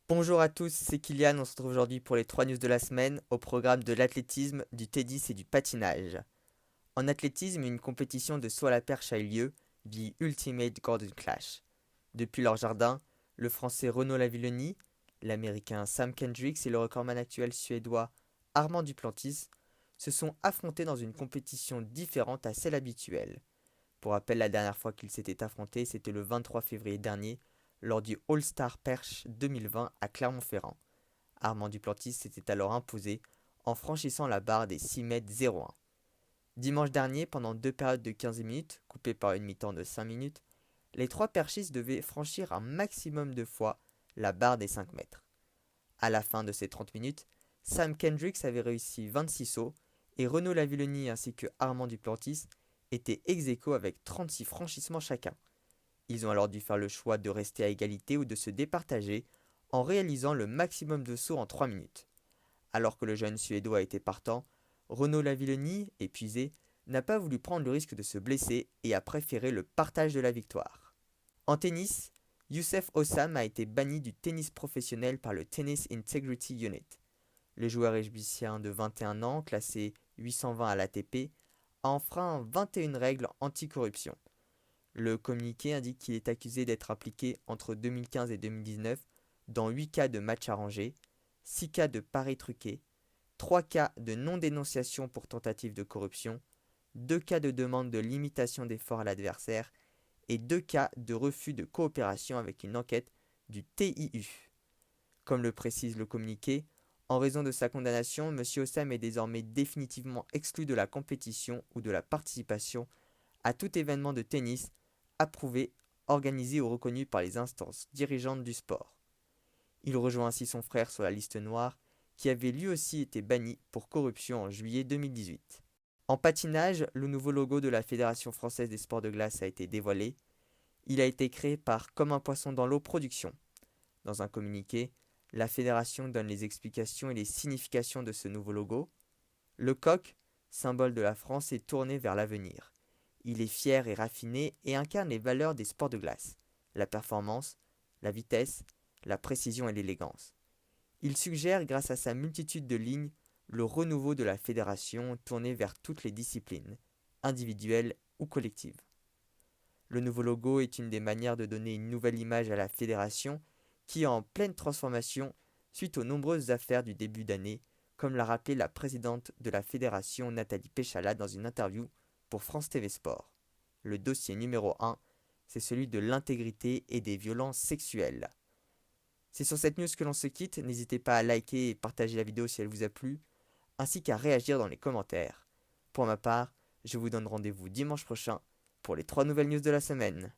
Bonjour à tous, c'est Kylian, on se retrouve aujourd'hui pour les 3 news de la semaine au programme de l'athlétisme, du tennis et du patinage. En athlétisme, une compétition de saut à la perche a eu lieu, dit Ultimate Golden Clash. Depuis leur jardin, le français Renaud Lavillenie, l'américain Sam Kendricks et le recordman actuel suédois Armand Duplantis se sont affrontés dans une compétition différente à celle habituelle. Pour rappel, la dernière fois qu'ils s'étaient affrontés, c'était le 23 février dernier, lors du All-Star Perche 2020 à Clermont-Ferrand. Armand Duplantis s'était alors imposé en franchissant la barre des 6 mètres 01. Dimanche dernier, pendant deux périodes de 15 minutes, coupées par une mi-temps de 5 minutes, les trois perchistes devaient franchir un maximum de fois la barre des 5 mètres. À la fin de ces 30 minutes, Sam Kendricks avait réussi 26 sauts et Renaud Lavillenie ainsi que Armand Duplantis étaient ex-aequo avec 36 franchissements chacun. Ils ont alors dû faire le choix de rester à égalité ou de se départager en réalisant le maximum de sauts en 3 minutes. Alors que le jeune Suédois était partant, Renaud Lavillenie, épuisé, n'a pas voulu prendre le risque de se blesser et a préféré le partage de la victoire. En tennis, Youssef Ossam a été banni du tennis professionnel par le Tennis Integrity Unit. Le joueur égyptien de 21 ans, classé 820 à l'ATP, a enfreint 21 règles anticorruption. Le communiqué indique qu'il est accusé d'être impliqué entre 2015 et 2019 dans 8 cas de matchs arrangés, 6 cas de paris truqués, 3 cas de non-dénonciation pour tentative de corruption, 2 cas de demande de limitation d'effort à l'adversaire et 2 cas de refus de coopération avec une enquête du TIU. Comme le précise le communiqué, en raison de sa condamnation, M. Ossam est désormais définitivement exclu de la compétition ou de la participation à tout événement de tennis approuvé, organisé ou reconnu par les instances dirigeantes du sport. Il rejoint ainsi son frère sur la liste noire, qui avait lui aussi été banni pour corruption en juillet 2018. En patinage, le nouveau logo de la Fédération française des sports de glace a été dévoilé. Il a été créé par Comme un poisson dans l'eau production. Dans un communiqué, la fédération donne les explications et les significations de ce nouveau logo. Le coq, symbole de la France, est tourné vers l'avenir. Il est fier et raffiné et incarne les valeurs des sports de glace, la performance, la vitesse, la précision et l'élégance. Il suggère, grâce à sa multitude de lignes, le renouveau de la fédération tournée vers toutes les disciplines, individuelles ou collectives. Le nouveau logo est une des manières de donner une nouvelle image à la fédération qui est en pleine transformation suite aux nombreuses affaires du début d'année, comme l'a rappelé la présidente de la fédération Nathalie Péchala dans une interview pour France TV Sport. Le dossier numéro 1, c'est celui de l'intégrité et des violences sexuelles. C'est sur cette news que l'on se quitte, n'hésitez pas à liker et partager la vidéo si elle vous a plu, ainsi qu'à réagir dans les commentaires. Pour ma part, je vous donne rendez-vous dimanche prochain pour les 3 nouvelles news de la semaine.